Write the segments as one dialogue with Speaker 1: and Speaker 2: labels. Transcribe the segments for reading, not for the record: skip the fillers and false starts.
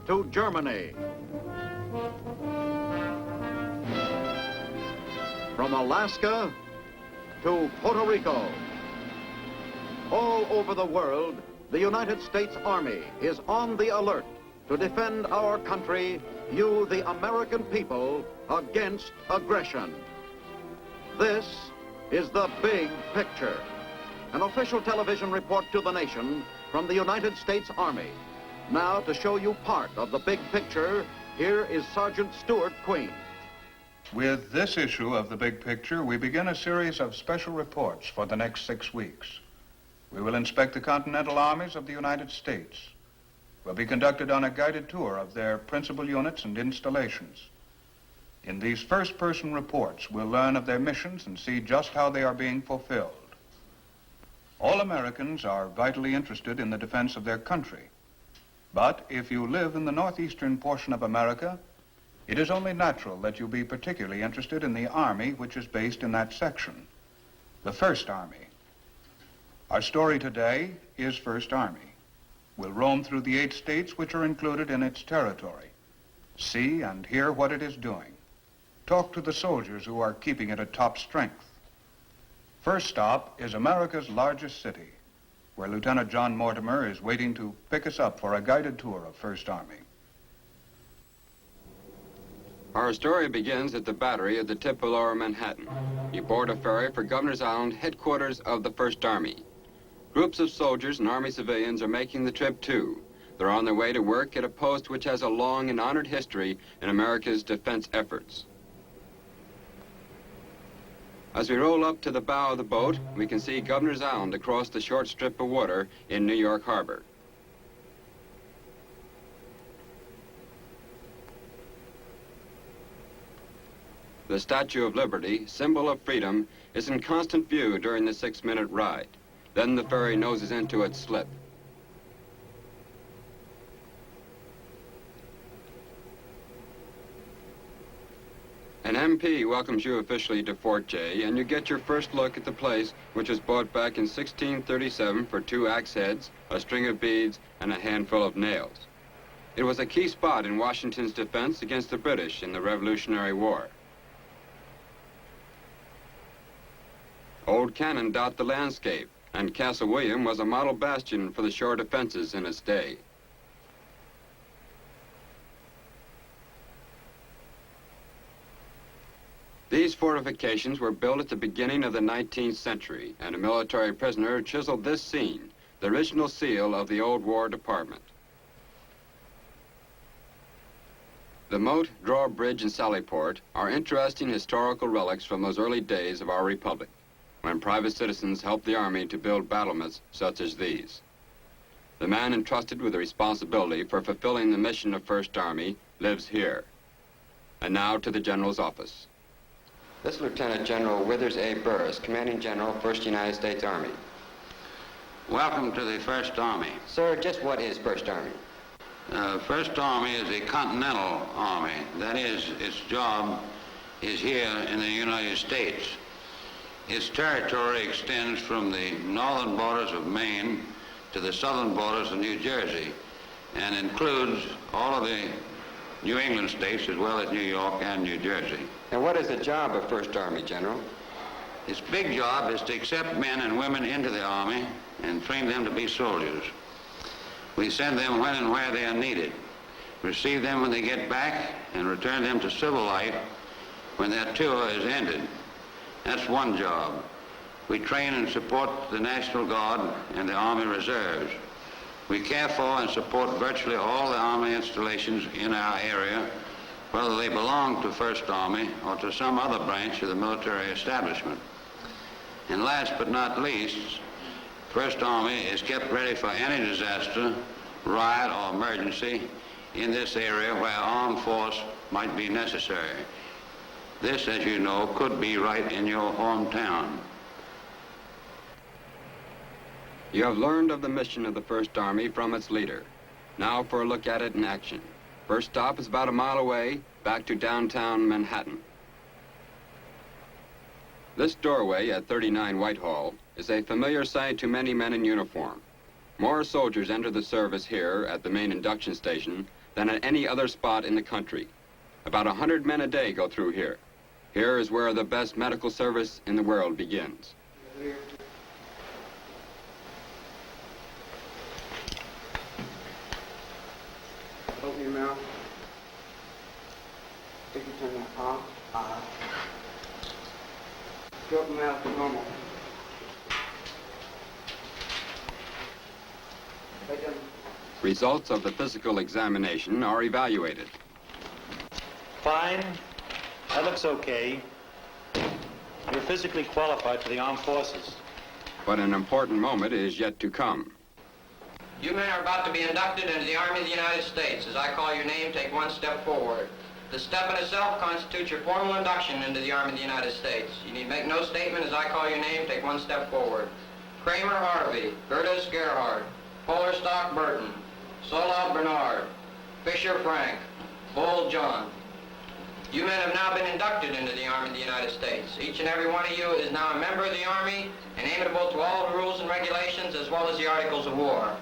Speaker 1: to Germany. From Alaska to Puerto Rico. All over the world, the United States Army is on the alert to defend our country, you, the American people, against aggression. This is the big picture. An official television report to the nation from the United States Army. Now, to show you part of the big picture, here is Sergeant Stuart Queen.
Speaker 2: With this issue of the big picture, we begin a series of special reports for the next 6 weeks. We will inspect the continental armies of the United States. We'll be conducted on a guided tour of their principal units and installations. In these first-person reports, we'll learn of their missions and see just how they are being fulfilled. All Americans are vitally interested in the defense of their country. But if you live in the northeastern portion of America, it is only natural that you be particularly interested in the Army, which is based in that section, the First Army. Our story today is First Army. We'll roam through the 8 states which are included in its territory, see and hear what it is doing, talk to the soldiers who are keeping it at top strength. First stop is America's largest city, where Lieutenant John Mortimer is waiting to pick us up for a guided tour of First Army.
Speaker 3: Our story begins at the battery at the tip of Lower Manhattan. You board a ferry for Governor's Island, headquarters of the First Army. Groups of soldiers and Army civilians are making the trip too. They're on their way to work at a post which has a long and honored history in America's defense efforts. As we roll up to the bow of the boat, we can see Governor's Island across the short strip of water in New York Harbor. The Statue of Liberty, symbol of freedom, is in constant view during the 6-minute ride. Then the ferry noses into its slip. An MP welcomes you officially to Fort J, and you get your first look at the place, which was bought back in 1637 for 2 axe heads, a string of beads, and a handful of nails. It was a key spot in Washington's defense against the British in the Revolutionary War. Old cannon dot the landscape, and Castle William was a model bastion for the shore defenses in its day. These fortifications were built at the beginning of the 19th century, and a military prisoner chiseled this scene, the original seal of the old War Department. The moat, drawbridge, and sallyport are interesting historical relics from those early days of our republic, when private citizens helped the Army to build battlements such as these. The man entrusted with the responsibility for fulfilling the mission of First Army lives here. And now to the General's office. This Lieutenant General Withers A. Burris, Commanding General, 1st United States Army.
Speaker 4: Welcome to the First Army.
Speaker 3: Sir, just what is First Army?
Speaker 4: First Army is a continental army. That is, its job is here in the United States. Its territory extends from the northern borders of Maine to the southern borders of New Jersey and includes all of the New England states as well as New York and New Jersey.
Speaker 3: And what is the job of First Army, General?
Speaker 4: Its big job is to accept men and women into the Army and train them to be soldiers. We send them when and where they are needed, receive them when they get back, and return them to civil life when their tour is ended. That's one job. We train and support the National Guard and the Army Reserves. We care for and support virtually all the Army installations in our area, whether they belong to First Army or to some other branch of the military establishment. And last but not least, First Army is kept ready for any disaster, riot, or emergency in this area where armed force might be necessary. This, as you know, could be right in your hometown. You have learned of the mission of the First Army from its leader. Now for a look at it in action. First stop is about a mile away, back to downtown Manhattan. This doorway at 39 Whitehall is a familiar sight to many men in uniform. More soldiers enter the service here at the main induction station
Speaker 3: than at any other spot in the country. About 100 men a day go through here. Here is where the best medical service in the world begins.
Speaker 5: Open your mouth. Stick your tongue out. Open mouth normal.
Speaker 3: Results of the physical examination are evaluated.
Speaker 6: Fine. That looks okay. You're physically qualified for the armed forces.
Speaker 3: But an important moment is yet to come.
Speaker 7: You men are about to be inducted into the Army of the United States. As I call your name, take one step forward. The step in itself constitutes your formal induction into the Army of the United States. You need make no statement. As I call your name, take one step forward. Kramer Harvey, Gerdes Gerhard, Polarstock Burton, Solov Bernard, Fisher Frank, Bull John. You men have now been inducted into the Army of the United States. Each and every one of you is now a member of the Army and amenable to all the rules and regulations as well as the Articles of War.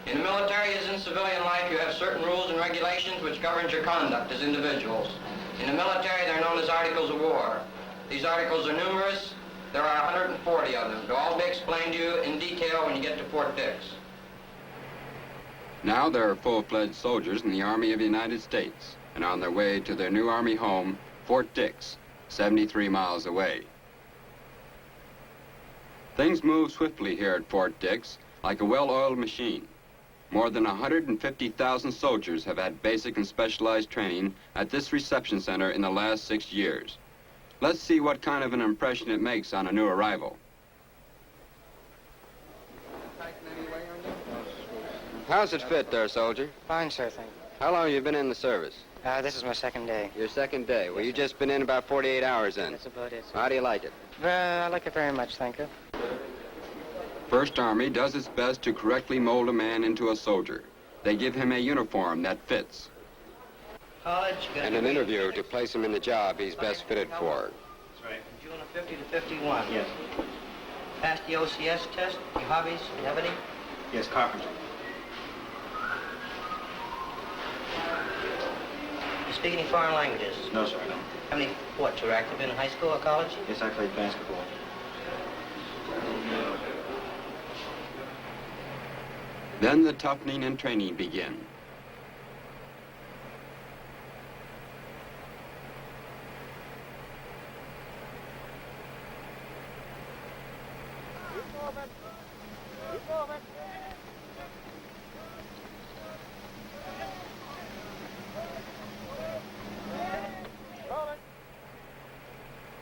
Speaker 7: In the military as in civilian life, you have certain rules and regulations which govern your conduct as individuals. In the military, they're known as Articles of War. These articles are numerous. There are 140 of them. They'll all be explained to you in detail when you get to Fort Dix.
Speaker 3: Now there are full-fledged soldiers in the Army of the United States and on their way to their new Army home, Fort Dix, 73 miles away. Things move swiftly here at Fort Dix like a well-oiled machine. More than 150,000 soldiers have had basic and specialized training at this reception center in the last 6 years. Let's see what kind of an impression it makes on a new arrival. How's it fit there, soldier?
Speaker 5: Fine, sir, thank you.
Speaker 3: How long have you been in the service?
Speaker 5: This is my second day.
Speaker 3: Your second day. Well, you just been in about 48 hours then.
Speaker 5: That's about it, sir.
Speaker 3: How do you like it?
Speaker 5: I like it very much, thank you.
Speaker 3: First Army does its best to correctly mold a man into a soldier. They give him a uniform that fits. And an interview to place him in the job he's best fitted for.
Speaker 6: That's right.
Speaker 7: June of 50 to 51.
Speaker 6: Yes.
Speaker 7: Passed the OCS test. Your hobbies? You have any?
Speaker 6: Yes, carpenter.
Speaker 7: You speak any foreign languages?
Speaker 6: No, sir, I don't.
Speaker 7: How many sports were active in high school or college?
Speaker 6: Yes, I played basketball.
Speaker 3: Then the toughening and training begin.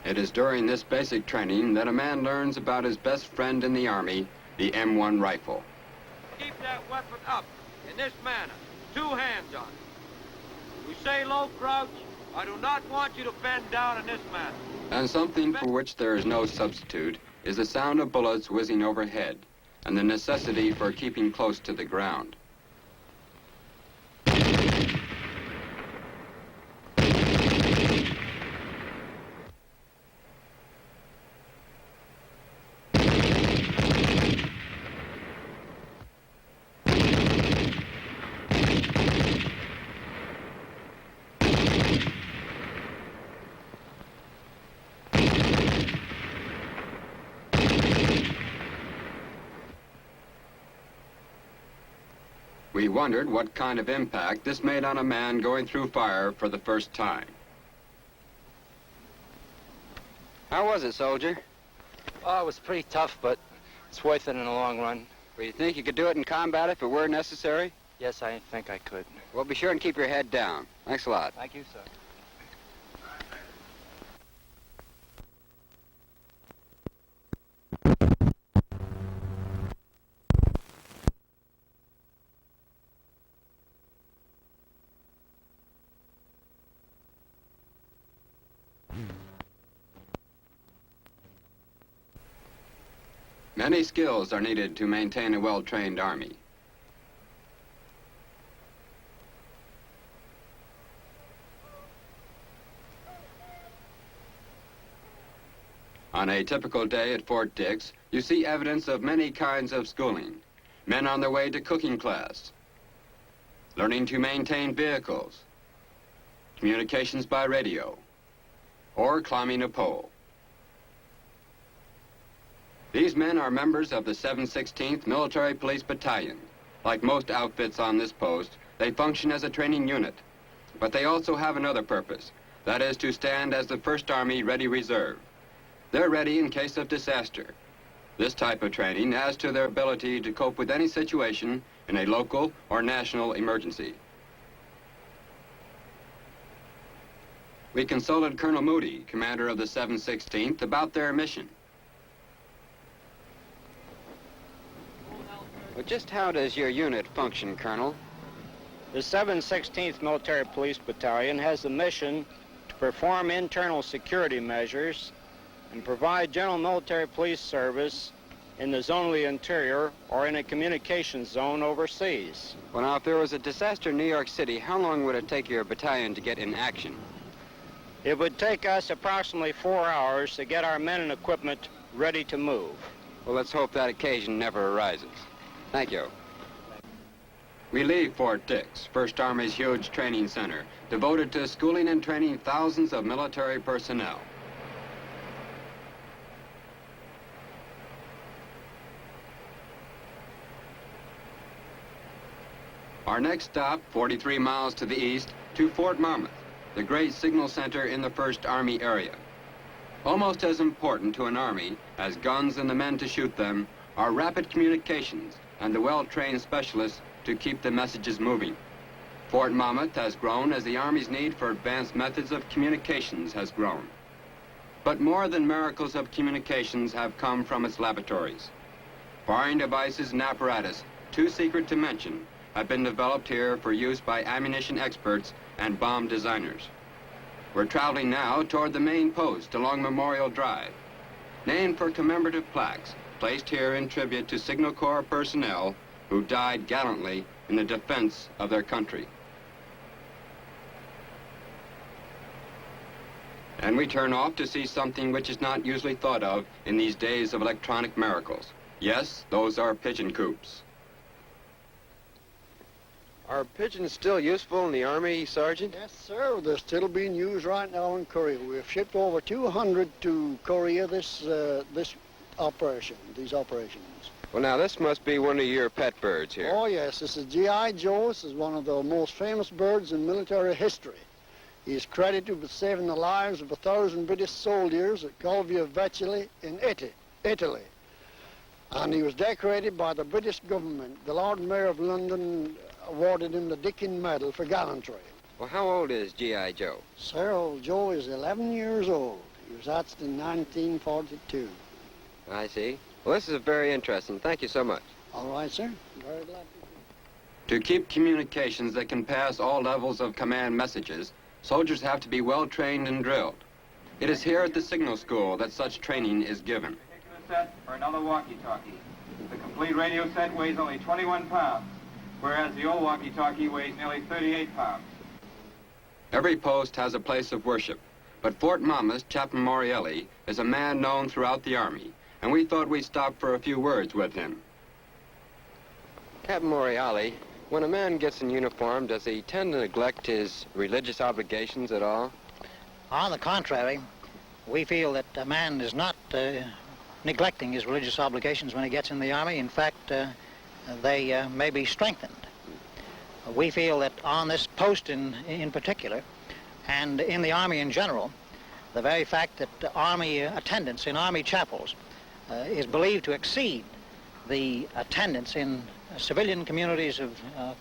Speaker 3: It is during this basic training that a man learns about his best friend in the Army, the M1 rifle.
Speaker 8: Keep that weapon up in this manner, 2 hands on it. We say low crouch. I do not want you to bend down in this manner.
Speaker 3: And something for which there is no substitute is the sound of bullets whizzing overhead and the necessity for keeping close to the ground. We wondered what kind of impact this made on a man going through fire for the first time. How was it, soldier?
Speaker 5: Oh, it was pretty tough, but it's worth it in the long run.
Speaker 3: Well, you think you could do it in combat if it were necessary?
Speaker 5: Yes, I think I could.
Speaker 3: Well, be sure and keep your head down. Thanks a lot.
Speaker 5: Thank you, sir.
Speaker 3: Many skills are needed to maintain a well-trained army. On a typical day at Fort Dix, you see evidence of many kinds of schooling. Men on their way to cooking class, learning to maintain vehicles, communications by radio, or climbing a pole. These men are members of the 716th Military Police Battalion. Like most outfits on this post, they function as a training unit. But they also have another purpose. That is to stand as the 1st Army Ready Reserve. They're ready in case of disaster. This type of training adds to their ability to cope with any situation in a local or national emergency. We consulted Colonel Moody, commander of the 716th, about their mission.
Speaker 9: Well, just how does your unit function, Colonel?
Speaker 10: The 716th Military Police Battalion has the mission to perform internal security measures and provide general military police service in the zone of the interior or in a communications zone overseas.
Speaker 9: Well, now, if there was a disaster in New York City, how long would it take your battalion to get in action?
Speaker 10: It would take us approximately 4 hours to get our men and equipment ready to move.
Speaker 9: Well, let's hope that occasion never arises. Thank you.
Speaker 3: We leave Fort Dix, 1st Army's huge training center, devoted to schooling and training thousands of military personnel. Our next stop, 43 miles to the east, to Fort Monmouth, the great signal center in the 1st Army area. Almost as important to an army as guns and the men to shoot them are rapid communications and the well-trained specialists to keep the messages moving. Fort Monmouth has grown as the Army's need for advanced methods of communications has grown. But more than miracles of communications have come from its laboratories. Firing devices and apparatus, too secret to mention, have been developed here for use by ammunition experts and bomb designers. We're traveling now toward the main post along Memorial Drive, named for commemorative plaques placed here in tribute to Signal Corps personnel who died gallantly in the defense of their country. And we turn off to see something which is not usually thought of in these days of electronic miracles. Yes, those are pigeon coops.
Speaker 9: Are pigeons still useful in the Army, Sergeant?
Speaker 11: Yes, sir. They're still being used right now in Korea. We've shipped over 200 to Korea these operations.
Speaker 9: Well, now, this must be one of your pet birds here.
Speaker 11: Oh, yes. This is G.I. Joe. This is one of the most famous birds in military history. He's credited with saving the lives of 1,000 British soldiers at Calvia Vecchia in Italy. And he was decorated by the British government. The Lord Mayor of London awarded him the Dickin Medal for gallantry.
Speaker 9: Well, how old is G.I. Joe?
Speaker 11: Sir, old Joe is 11 years old. He was hatched in 1942.
Speaker 9: I see. Well, this is very interesting. Thank you so much.
Speaker 11: All right, sir. Very glad
Speaker 3: to keep communications that can pass all levels of command messages, soldiers have to be well trained and drilled. It is here at the signal school that such training is given.
Speaker 12: Set for another walkie-talkie. The complete radio set weighs only 21 pounds, whereas the old walkie-talkie weighs nearly 38 pounds.
Speaker 3: Every post has a place of worship, but Fort Monmouth, Chaplain Morielli, is a man known throughout the Army, and we thought we'd stop for a few words with him.
Speaker 9: Captain Morielli, when a man gets in uniform, does he tend to neglect his religious obligations at all?
Speaker 13: On the contrary, we feel that a man is not neglecting his religious obligations when he gets in the Army. In fact, they may be strengthened. We feel that on this post in particular, and in the Army in general, the very fact that Army attendance in Army chapels is believed to exceed the attendance in civilian communities of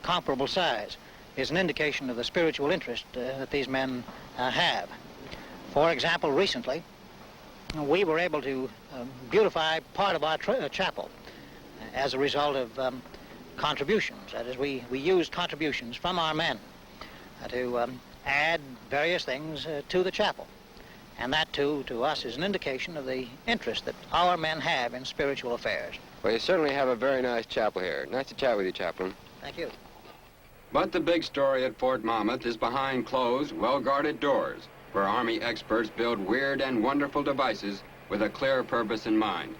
Speaker 13: comparable size is an indication of the spiritual interest that these men have. For example, recently, we were able to beautify part of our chapel as a result of contributions. That is, we used contributions from our men to add various things to the chapel. And that, too, to us, is an indication of the interest that our men have in spiritual affairs.
Speaker 9: Well, you certainly have a very nice chapel here. Nice to chat with you, Chaplain.
Speaker 13: Thank you.
Speaker 3: But the big story at Fort Monmouth is behind closed, well-guarded doors, where Army experts build weird and wonderful devices with a clear purpose in mind,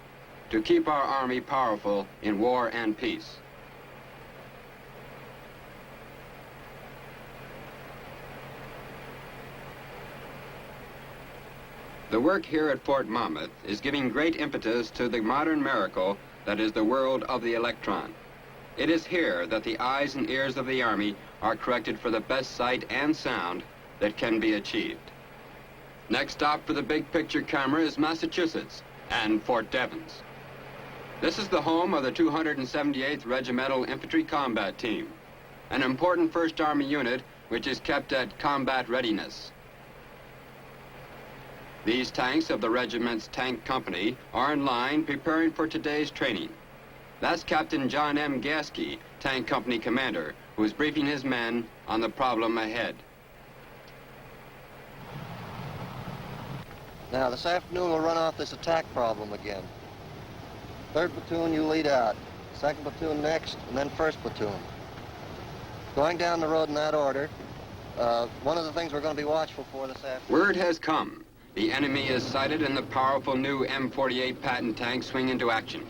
Speaker 3: to keep our Army powerful in war and peace. The work here at Fort Monmouth is giving great impetus to the modern miracle that is the world of the electron. It is here that the eyes and ears of the Army are corrected for the best sight and sound that can be achieved. Next stop for the big picture camera is Massachusetts and Fort Devens. This is the home of the 278th Regimental Infantry Combat Team, an important 1st Army unit which is kept at combat readiness. These tanks of the regiment's tank company are in line preparing for today's training. That's Captain John M. Gasky, tank company commander, who is briefing his men on the problem ahead.
Speaker 14: Now, this afternoon we'll run off this attack problem again. 3rd platoon, you lead out. 2nd platoon next, and then 1st platoon. Going down the road in that order, one of the things we're going to be watchful for this afternoon...
Speaker 3: Word has come. The enemy is sighted and the powerful new M48 Patton tanks swing into action.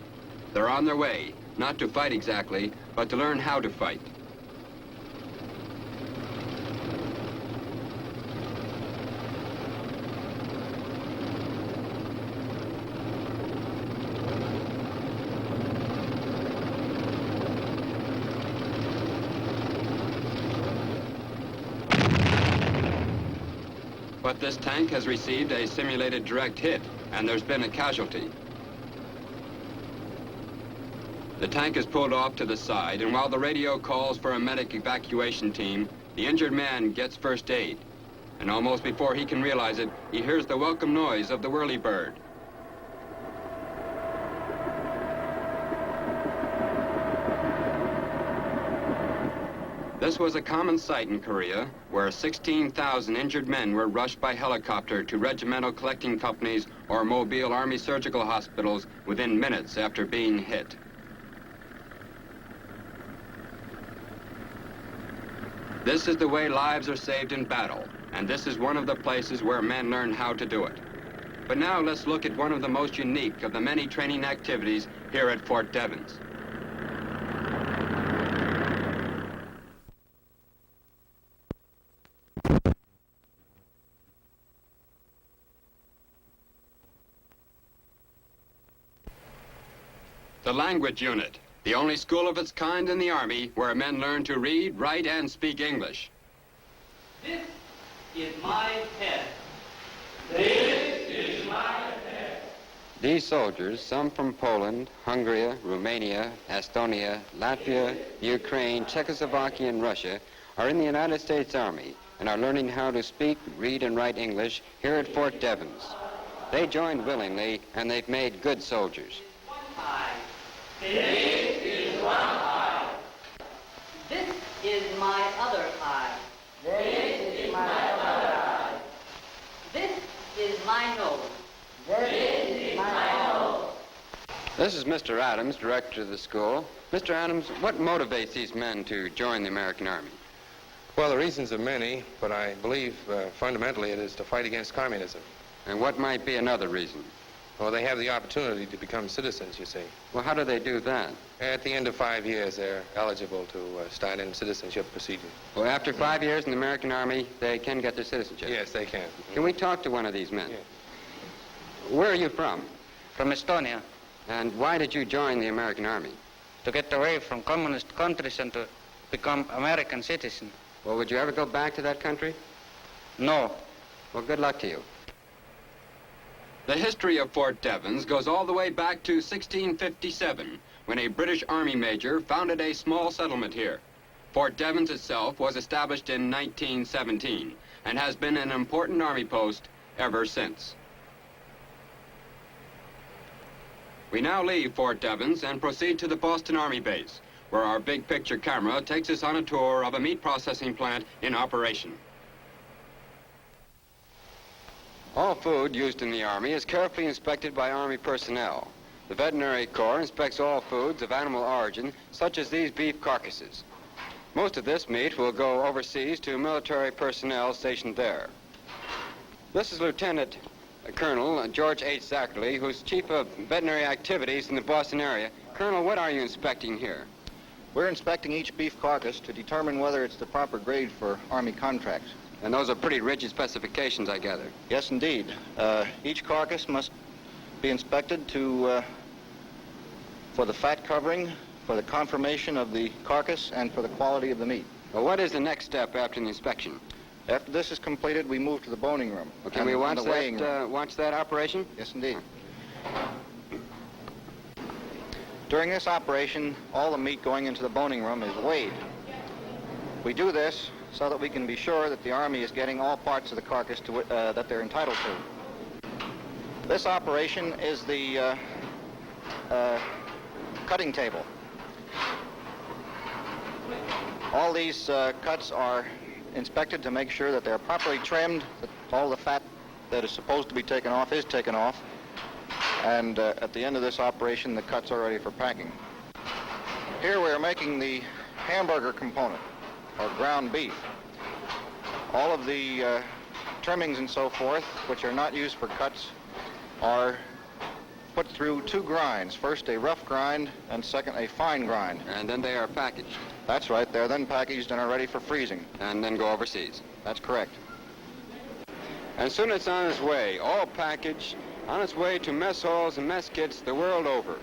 Speaker 3: They're on their way, not to fight exactly, but to learn how to fight. But this tank has received a simulated direct hit, and there's been a casualty. The tank is pulled off to the side, and while the radio calls for a medic evacuation team, the injured man gets first aid. And almost before he can realize it, he hears the welcome noise of the whirlybird. This was a common sight in Korea, where 16,000 injured men were rushed by helicopter to regimental collecting companies or mobile Army surgical hospitals within minutes after being hit. This is the way lives are saved in battle, and this is one of the places where men learn how to do it. But now let's look at one of the most unique of the many training activities here at Fort Devens. The language unit, the only school of its kind in the Army where men learn to read, write, and speak English.
Speaker 15: This is my head. This is my head.
Speaker 9: These soldiers, some from Poland, Hungary, Romania, Estonia, Latvia, Ukraine, Czechoslovakia, and Russia, are in the United States Army and are learning how to speak, read, and write English here at Fort Devens. They joined willingly, and they've made good soldiers.
Speaker 15: This is one eye.
Speaker 16: This is my other eye.
Speaker 15: This is my other eye.
Speaker 16: This is my nose.
Speaker 15: This is my nose.
Speaker 9: This is Mr. Adams, director of the school. Mr. Adams, what motivates these men to join the American Army?
Speaker 17: Well, the reasons are many, but I believe fundamentally it is to fight against communism.
Speaker 9: And what might be another reason?
Speaker 17: Well, they have the opportunity to become citizens, you see.
Speaker 9: Well, how do they do that?
Speaker 17: At the end of 5 years, they're eligible to start in citizenship procedure.
Speaker 9: Well, after 5 years in the American Army, they can get their citizenship?
Speaker 17: Yes, they can.
Speaker 9: Can we talk to one of these men?
Speaker 17: Yes.
Speaker 9: Where are you from?
Speaker 5: From Estonia.
Speaker 9: And why did you join the American Army?
Speaker 5: To get away from communist countries and to become American citizen.
Speaker 9: Well, would you ever go back to that country?
Speaker 5: No.
Speaker 9: Well, good luck to you.
Speaker 3: The history of Fort Devens goes all the way back to 1657, when a British Army major founded a small settlement here. Fort Devens itself was established in 1917 and has been an important Army post ever since. We now leave Fort Devens and proceed to the Boston Army Base, where our big picture camera takes us on a tour of a meat processing plant in operation.
Speaker 9: All food used in the Army is carefully inspected by Army personnel. The Veterinary Corps inspects all foods of animal origin, such as these beef carcasses. Most of this meat will go overseas to military personnel stationed there. This is Lieutenant Colonel George H. Zachary, who's Chief of Veterinary Activities in the Boston area. Colonel, what are you inspecting here?
Speaker 18: We're inspecting each beef carcass to determine whether it's the proper grade for Army contracts.
Speaker 9: And those are pretty rigid specifications, I gather.
Speaker 10: Yes, indeed. Each carcass must be inspected for the fat covering, for the conformation of the carcass, and for the quality of the meat.
Speaker 9: Well, what is the next step after the inspection?
Speaker 10: After this is completed, we move to the boning room.
Speaker 9: Well, can we watch that operation?
Speaker 10: Yes, indeed. During this operation, all the meat going into the boning room is weighed. We do this so that we can be sure that the Army is getting all parts of the carcass that they're entitled to. This operation is the cutting table. All these cuts are inspected to make sure that they're properly trimmed, that all the fat that is supposed to be taken off is taken off, and at the end of this operation, the cuts are ready for packing. Here we are making the hamburger component, or ground beef. All of the trimmings and so forth, which are not used for cuts, are put through two grinds. First a rough grind, and second a fine grind.
Speaker 9: And then they are packaged.
Speaker 10: That's right. They're then packaged and are ready for freezing.
Speaker 9: And then go overseas.
Speaker 10: That's correct.
Speaker 9: And soon it's on its way, all packaged, on its way to mess halls and mess kits the world over.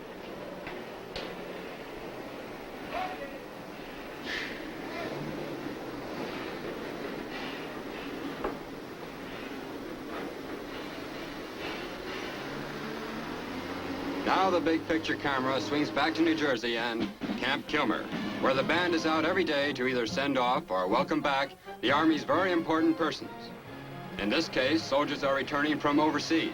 Speaker 9: Now the big picture camera swings back to New Jersey and Camp Kilmer, where the band is out every day to either send off or welcome back the Army's very important persons. In this case, soldiers are returning from overseas.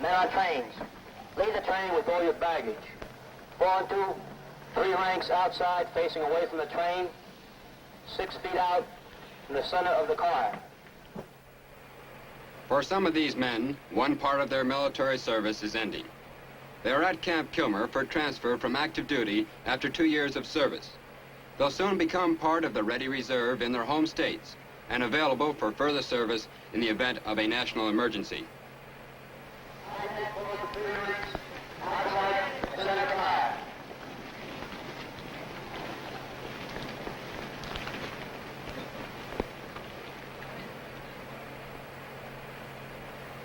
Speaker 18: Men on trains, leave the train with all your baggage. 4 and 2, 3 ranks outside facing away from the train, 6 feet out in the center of the car.
Speaker 3: For some of these men, one part of their military service is ending. They are at Camp Kilmer for transfer from active duty after 2 years of service. They'll soon become part of the Ready Reserve in their home states and available for further service in the event of a national emergency.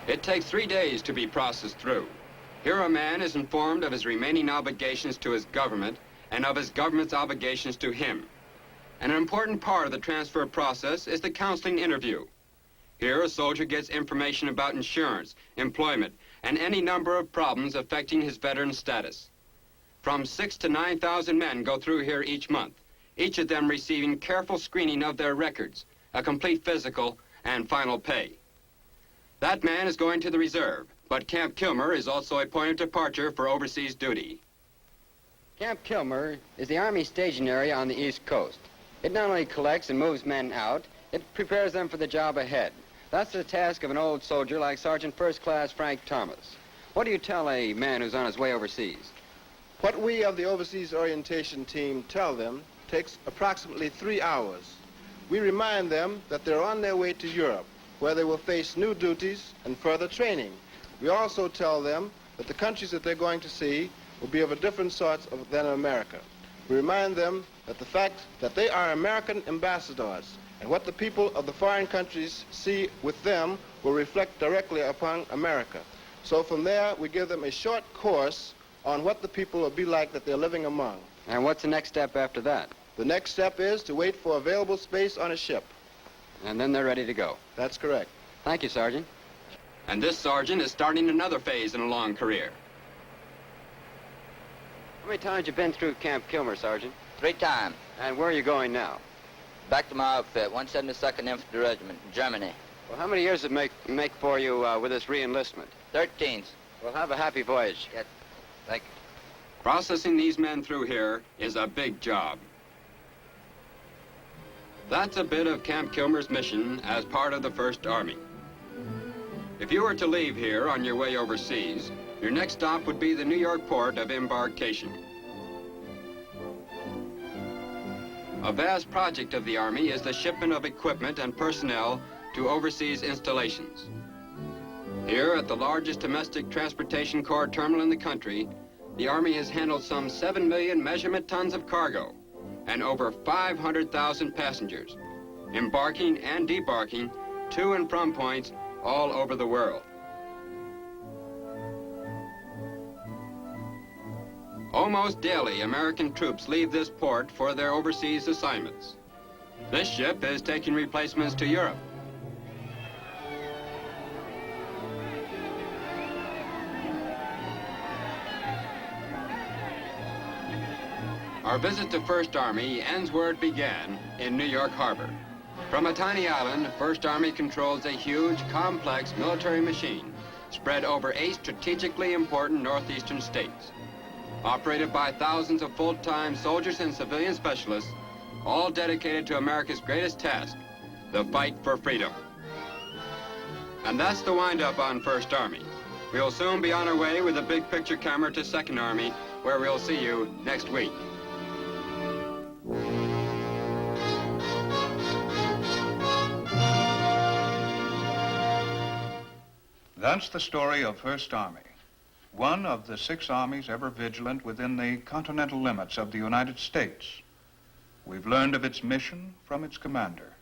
Speaker 3: It takes 3 days to be processed through. Here a man is informed of his remaining obligations to his government and of his government's obligations to him. And an important part of the transfer process is the counseling interview. Here a soldier gets information about insurance, employment, and any number of problems affecting his veteran status. From 6,000 to 9,000 men go through here each month, each of them receiving careful screening of their records, a complete physical, and final pay. That man is going to the reserve, but Camp Kilmer is also a point of departure for overseas duty.
Speaker 9: Camp Kilmer is the Army staging area on the East Coast. It not only collects and moves men out, it prepares them for the job ahead. That's the task of an old soldier like Sergeant First Class Frank Thomas. What do you tell a man who's on his way overseas?
Speaker 19: What we of the Overseas Orientation Team tell them takes approximately 3 hours. We remind them that they're on their way to Europe, where they will face new duties and further training. We also tell them that the countries that they're going to see will be of a different sort than America. We remind them that the fact that they are American ambassadors and what the people of the foreign countries see with them will reflect directly upon America. So from there, we give them a short course on what the people will be like that they're living among.
Speaker 9: And what's the next step after that?
Speaker 19: The next step is to wait for available space on a ship.
Speaker 9: And then they're ready to go.
Speaker 19: That's correct.
Speaker 9: Thank you, Sergeant.
Speaker 3: And this sergeant is starting another phase in a long career.
Speaker 9: How many times you been through Camp Kilmer, Sergeant?
Speaker 20: 3 times.
Speaker 9: And where are you going now?
Speaker 20: Back to my outfit, 172nd Infantry Regiment, Germany.
Speaker 9: Well, how many years did it make for you with this re-enlistment?
Speaker 20: 13.
Speaker 9: Well, have a happy voyage.
Speaker 20: Yeah, thank you.
Speaker 3: Processing these men through here is a big job. That's a bit of Camp Kilmer's mission as part of the 1st Army. If you were to leave here on your way overseas, Your next stop would be the New York port of embarkation. A vast project of the Army is the shipment of equipment and personnel to overseas installations. Here at the largest domestic transportation car terminal in the country, the Army has handled some 7 million measurement tons of cargo and over 500,000 passengers, embarking and debarking to and from points all over the world. Almost daily, American troops leave this port for their overseas assignments. This ship is taking replacements to Europe. Our visit to First Army ends where it began, in New York Harbor. From a tiny island, First Army controls a huge, complex military machine spread over 8 strategically important northeastern states. Operated by thousands of full-time soldiers and civilian specialists, all dedicated to America's greatest task, the fight for freedom. And that's the wind-up on First Army. We'll soon be on our way with a big picture camera to Second Army, where we'll see you next week.
Speaker 2: That's the story of First Army, one of the 6 armies ever vigilant within the continental limits of the United States. We've learned of its mission from its commander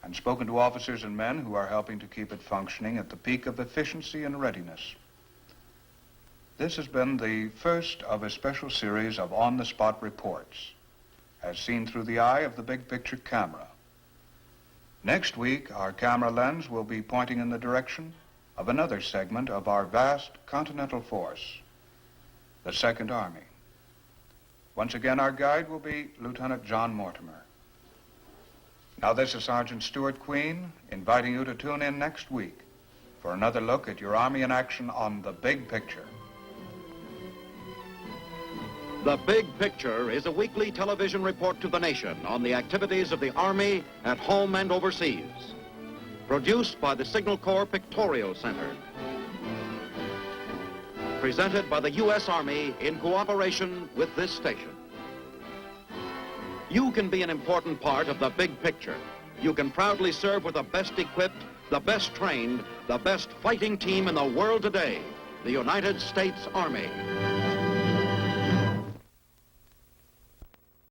Speaker 2: and spoken to officers and men who are helping to keep it functioning at the peak of efficiency and readiness. This has been the first of a special series of on-the-spot reports, as seen through the eye of the big picture camera. Next week, our camera lens will be pointing in the direction of another segment of our vast continental force, the Second Army. Once again, our guide will be Lieutenant John Mortimer. Now, this is Sergeant Stuart Queen inviting you to tune in next week for another look at your Army in action on The Big Picture.
Speaker 1: The Big Picture is a weekly television report to the nation on the activities of the Army at home and overseas. Produced by the Signal Corps Pictorial Center. Presented by the U.S. Army in cooperation with this station. You can be an important part of the big picture. You can proudly serve with the best equipped, the best trained, the best fighting team in the world today, the United States Army.